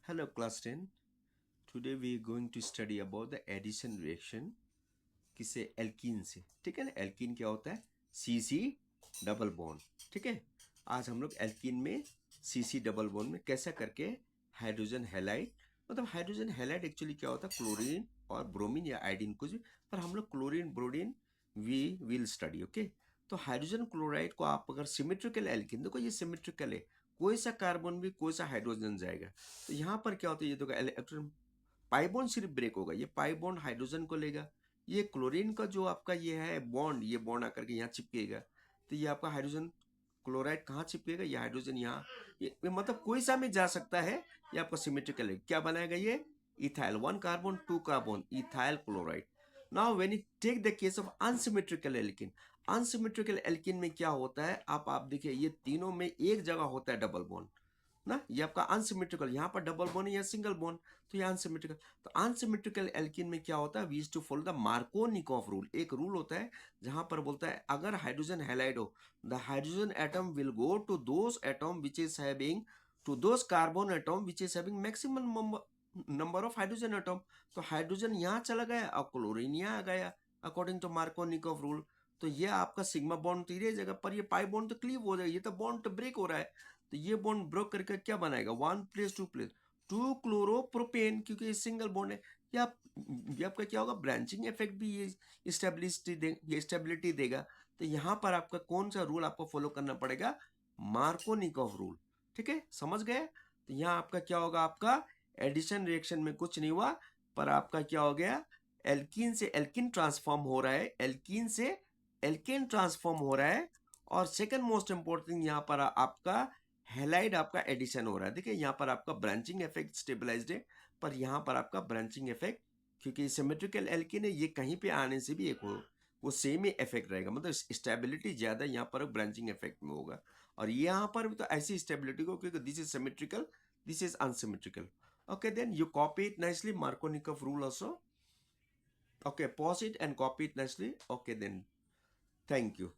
Hello class 10. Today we are going to study about the addition reaction किसे alkene से। ठीक है ना, एल्कीन क्या होता है? सी सी डबल बॉन्ड। ठीक है, आज हम लोग एल्कीन में सी सी डबल बॉन्ड में कैसा करके हाइड्रोजन हैलाइड, मतलब हाइड्रोजन हैलाइड एक्चुअली क्या होता है? क्लोरीन और ब्रोमीन या आयोडीन कुछ भी, पर हम लोग chlorine bromine we will study. Okay, तो हाइड्रोजन क्लोराइड को आप अगर सिमेट्रिकल एल्कीन, देखो ये सिमेट्रिकल है, कोई सा कार्बन भी कोई सा हाइड्रोजन जाएगा। तो यहाँ पर क्या होता है, ये देखो इलेक्ट्रॉन पाई बॉन्ड सिर्फ ब्रेक होगा, ये पाई बॉन्ड हाइड्रोजन को लेगा, ये क्लोरीन का जो आपका ये है बॉन्ड, ये बॉन्ड आकर के यहाँ चिपकेगा, तो ये आपका हाइड्रोजन क्लोराइड कहाँ चिपकेगा? ये हाइड्रोजन यहाँ, ये मतलब कोई सा में जा सकता है। ये आपका सिमेट्रिकल है, क्या बनाएगा ये? Ethyl, one carbon two carbon, ethyl chloride. Now when you take the case of unsymmetrical alkene, unsymmetrical alkene में क्या होता है? आप देखिए, ये तीनों में एक जगह होता है डबल बॉन्ड ना, ये आपका अनसिमेट्रिकल, यहाँ पर डबल बॉन्ड या सिंगल बॉन्ड, तो ये अनसिमेट्रिकल। तो अनसिमेट्रिकल एल्कीन में क्या होता है? We used to follow the Markovnikov rule. एक रूल होता है जहां पर बोलता है अगर हाइड्रोजन हैलाइड हो, the hydrogen atom will go to those atom which is having, to those carbon atom which is having maximum number of hydrogen atom. तो हाइड्रोजन यहाँ चला गया और क्लोरीन यहाँ आ गया अकॉर्डिंग टू मार्कोनिकॉफ रूल। तो ये आपका सिग्मा बॉन्ड तो ही रह जाएगा, पर ये पाई बॉन्ड तो क्लीव हो जाएगा, ये तो बॉन्ड तो ब्रेक हो रहा है। तो ये बॉन्ड ब्रेक करके क्या बनाएगा? One place two place two chloropropane, क्योंकि ये सिंगल बॉन्ड है। ये आपका क्या होगा? ब्रांचिंग इफेक्ट भी ये स्टेबिलिटी देगा। तो यहाँ पर आपका कौन सा रूल आपको फॉलो करना पड़ेगा? Markovnikov rule. ठीक है, समझ गए? तो यहाँ आपका क्या होगा? आपका एडिशन रिएक्शन में कुछ नहीं हुआ, पर आपका क्या हो गया? एल्कीन से एल्किन ट्रांसफॉर्म हो रहा है, एल्कीन से एल्केन ट्रांसफॉर्म हो रहा है। और सेकंड मोस्ट इंपॉर्टेंट यहाँ पर आपका हैलाइड आपका एडिशन हो रहा है। देखिए यहाँ पर आपका ब्रांचिंग इफेक्ट स्टेबलाइज्ड है, पर यहाँ पर आपका ब्रांचिंग इफेक्ट, क्योंकि सिमेट्रिकल एल्कीन है, ये कहीं पे आने से भी एक हो वो सेम ही इफेक्ट रहेगा, मतलब स्टेबिलिटी ज्यादा यहाँ पर ब्रांचिंग इफेक्ट में होगा। और यहाँ पर भी तो ऐसी स्टेबिलिटी को, क्योंकि this is symmetrical, this is unsymmetrical. Okay, then you copy it nicely, Markovnikov rule also. Okay, pause it and copy it nicely. Okay, then thank you.